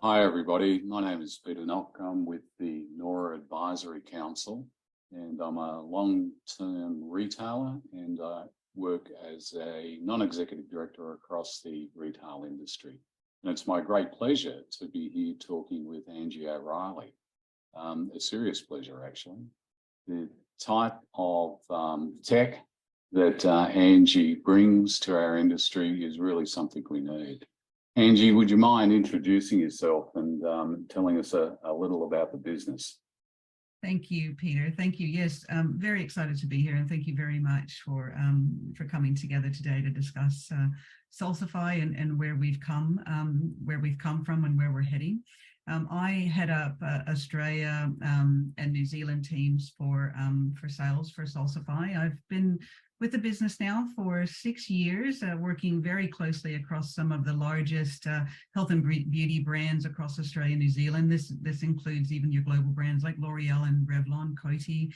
Hi, everybody. My name is Peter Nock. I'm with the Nora Advisory Council, and I'm a long-term retailer, and I work as a non-executive director across the retail industry. And it's my great pleasure to be here talking with Angie O'Reilly. A serious pleasure, actually. The type of tech that Angie brings to our industry is really something we need. Angie, would you mind introducing yourself and telling us a little about the business? Thank you, Peter. Thank you. Yes, I'm very excited to be here, and thank you very much for coming together today to discuss Salsify and where we've come from and where we're heading. I head up Australia and New Zealand teams for sales for Salsify. I've been with the business now for 6 years, working very closely across some of the largest health and beauty brands across Australia and New Zealand. This includes even your global brands like L'Oreal and Revlon, Coty,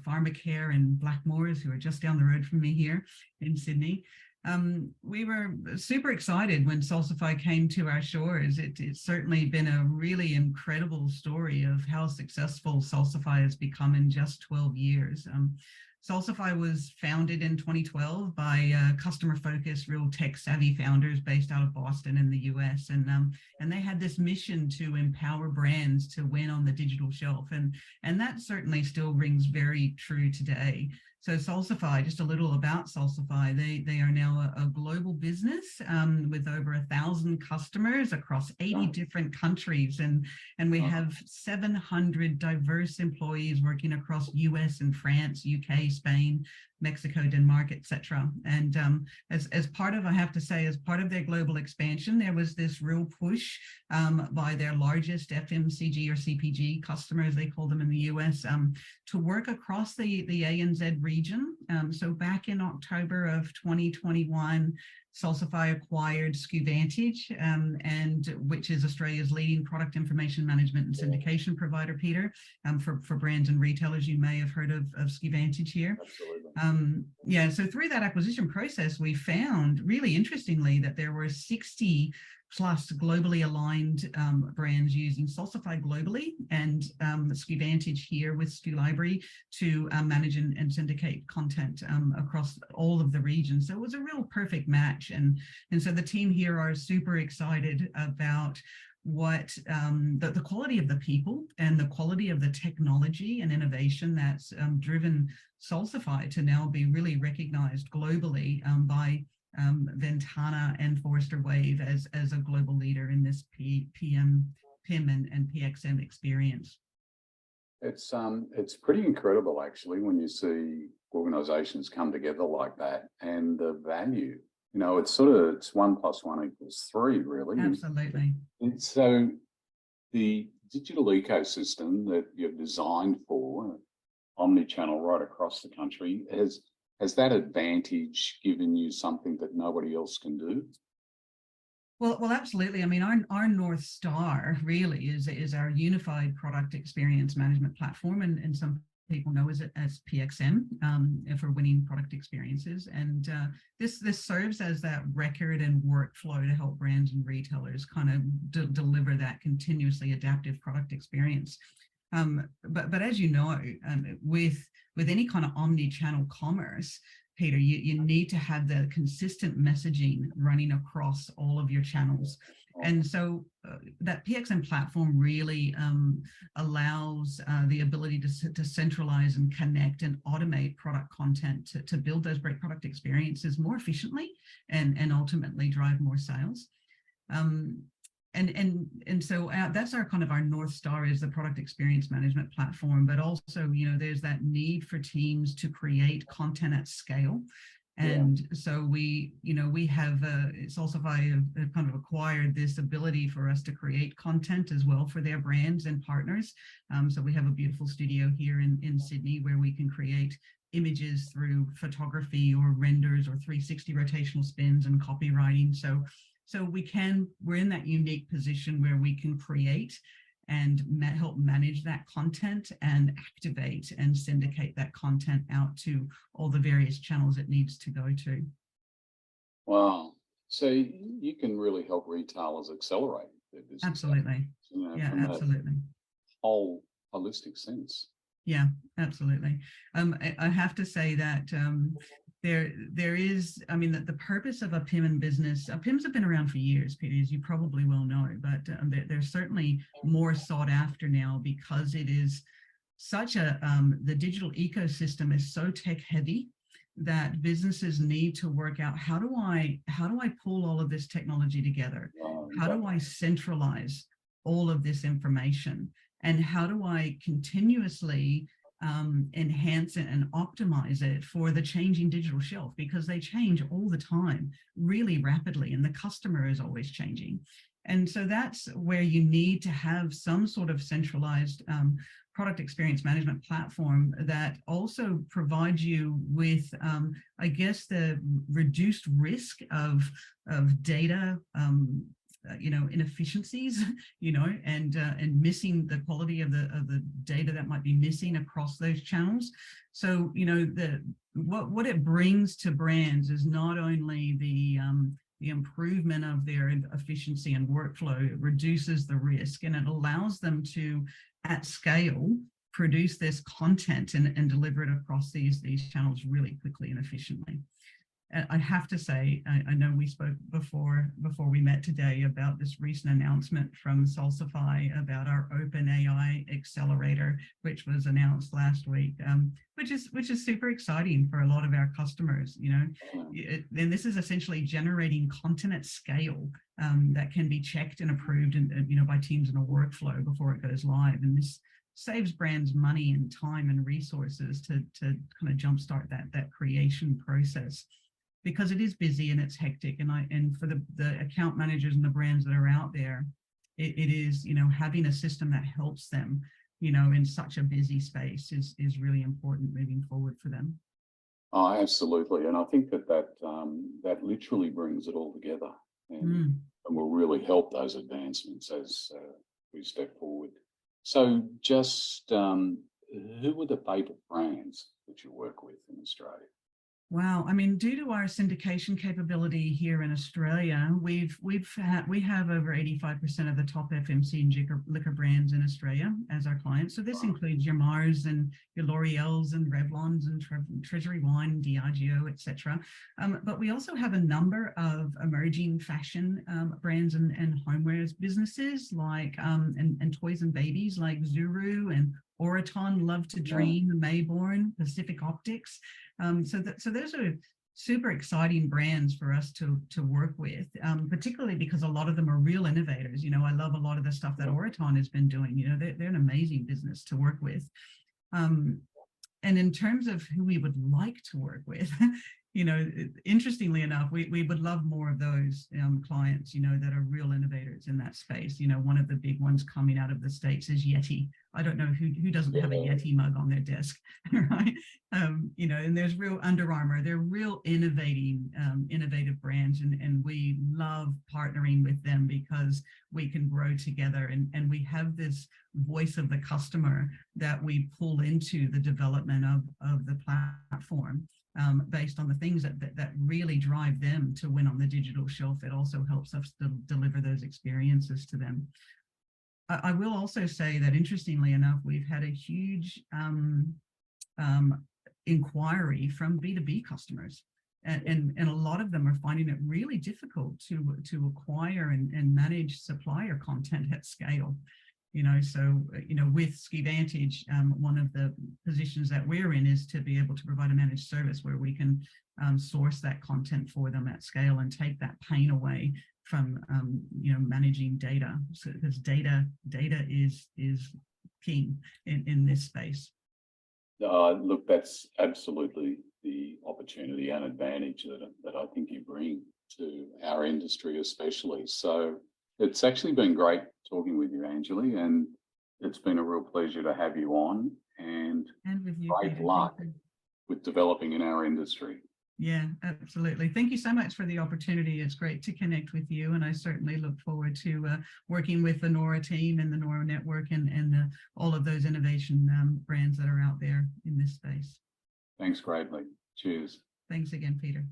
Pharmacare and Blackmores, who are just down the road from me here in Sydney. We were super excited when Salsify came to our shores. It's certainly been a really incredible story of how successful Salsify has become in just 12 years. Salsify was founded in 2012 by customer-focused, real tech-savvy founders based out of Boston in the US, and they had this mission to empower brands to win on the digital shelf, and that certainly still rings very true today. So Salsify, just a little about Salsify, they are now a global business with over 1,000 customers across 80 different countries, and we have 700 diverse employees working across US and France, UK, Spain, Mexico, Denmark, etc. And as part of, I have to say, as part of their global expansion, there was this real push by their largest FMCG or CPG customers, they call them in the US, to work across the ANZ region. So back in October of 2021, Salsify acquired SKUvantage, and which is Australia's leading product information management and syndication provider, Peter, for brands and retailers. You may have heard of SKUvantage here. Absolutely. Yeah, so through that acquisition process, we found, really interestingly, that there were 60 plus globally aligned brands using Salsify globally, and SKUvantage here with SKU Library to manage and syndicate content across all of the regions. So it was a real perfect match, and so the team here are super excited about what the quality of the people and the quality of the technology and innovation that's driven Salsify to now be really recognized globally by Ventana and Forrester Wave as a global leader in this PIM and PXM experience. It's pretty incredible, actually, when you see organizations come together like that, and the value. You know, it's 1 + 1 = 3, really. Absolutely. And so the digital ecosystem that you've designed for omni-channel right across the country, has that advantage given you something that nobody else can do? Well, absolutely. I mean, our North Star really is our unified product experience management platform, and some people know it as PXM for winning product experiences. And this serves as that record and workflow to help brands and retailers kind of deliver that continuously adaptive product experience. But as you know, with any kind of omni-channel commerce, Peter, you need to have the consistent messaging running across all of your channels. And so that PXM platform really allows the ability to centralize and connect and automate product content to build those great product experiences more efficiently and ultimately drive more sales. And so that's our kind of our North Star, is the product experience management platform. But also, you know, there's that need for teams to create content at scale. And so we have Salsify kind of acquired this ability for us to create content as well for their brands and partners. So we have a beautiful studio here in Sydney where we can create images through photography or renders or 360 rotational spins and copywriting. So we're in that unique position where we can create and help manage that content and activate and syndicate that content out to all the various channels it needs to go to. Wow. So you can really help retailers accelerate their business. Absolutely. Yeah, from absolutely. a whole holistic sense. Yeah, absolutely. I have to say that there is, I mean, the purpose of a PIM in business, PIMs have been around for years, Peter, as you probably well know, but they're certainly more sought after now because it is such a, the digital ecosystem is so tech heavy that businesses need to work out how do I pull all of this technology together? How do I centralize all of this information? And how do I continuously enhance it and optimize it for the changing digital shelf? Because they change all the time, really rapidly, and the customer is always changing. And so that's where you need to have some sort of centralized product experience management platform that also provides you with, I guess, the reduced risk of data inefficiencies, and missing the quality of the data that might be missing across those channels. So, what it brings to brands is not only the improvement of their efficiency and workflow, it reduces the risk and it allows them to, at scale, produce this content and deliver it across these channels really quickly and efficiently. I have to say, I know we spoke before we met today about this recent announcement from Salsify about our Open AI accelerator, which was announced last week, which is super exciting for a lot of our customers. And this is essentially generating content at scale that can be checked and approved, and by teams in a workflow before it goes live. And this saves brands money and time and resources to kind of jumpstart that creation process, because it is busy and it's hectic. And for the account managers and the brands that are out there, it is, having a system that helps them, in such a busy space is really important moving forward for them. Oh, absolutely. And I think that literally brings it all together and will really help those advancements as we step forward. So just who are the favorite brands that you work with in Australia? Wow. I mean, due to our syndication capability here in Australia, we have over 85% of the top FMC and liquor brands in Australia as our clients. So this includes your Mars and your L'Oreal's and Revlon's and Treasury Wine, Diageo, etc. But we also have a number of emerging fashion brands and homewares businesses like and toys and babies like Zuru and Oraton, Love to Dream, Mayborn, Pacific Optics. So those are super exciting brands for us to work with, particularly because a lot of them are real innovators. I love a lot of the stuff that Oraton has been doing. They're an amazing business to work with. And in terms of who we would like to work with, interestingly enough, we would love more of those clients, that are real innovators in that space. One of the big ones coming out of the States is Yeti. I don't know who doesn't have a Yeti mug on their desk, right? And there's real Under Armour. They're real innovative brands, and we love partnering with them because we can grow together, and we have this voice of the customer that we pull into the development of the platform. Based on the things that really drive them to win on the digital shelf. It also helps us to deliver those experiences to them. I will also say that, interestingly enough, we've had a huge inquiry from B2B customers. And a lot of them are finding it really difficult to acquire and manage supplier content at scale. So, with SkiVantage, one of the positions that we're in is to be able to provide a managed service where we can source that content for them at scale and take that pain away from, managing data. So, because data is king in this space. Look, that's absolutely the opportunity and advantage that I think you bring to our industry, especially. So it's actually been great talking with you, Anjali, and it's been a real pleasure to have you on, and with you, great Peter, luck with developing in our industry. Yeah, absolutely. Thank you so much for the opportunity. It's great to connect with you, and I certainly look forward to working with the Nora team and the Nora network and all of those innovation brands that are out there in this space. Thanks greatly. Cheers. Thanks again, Peter.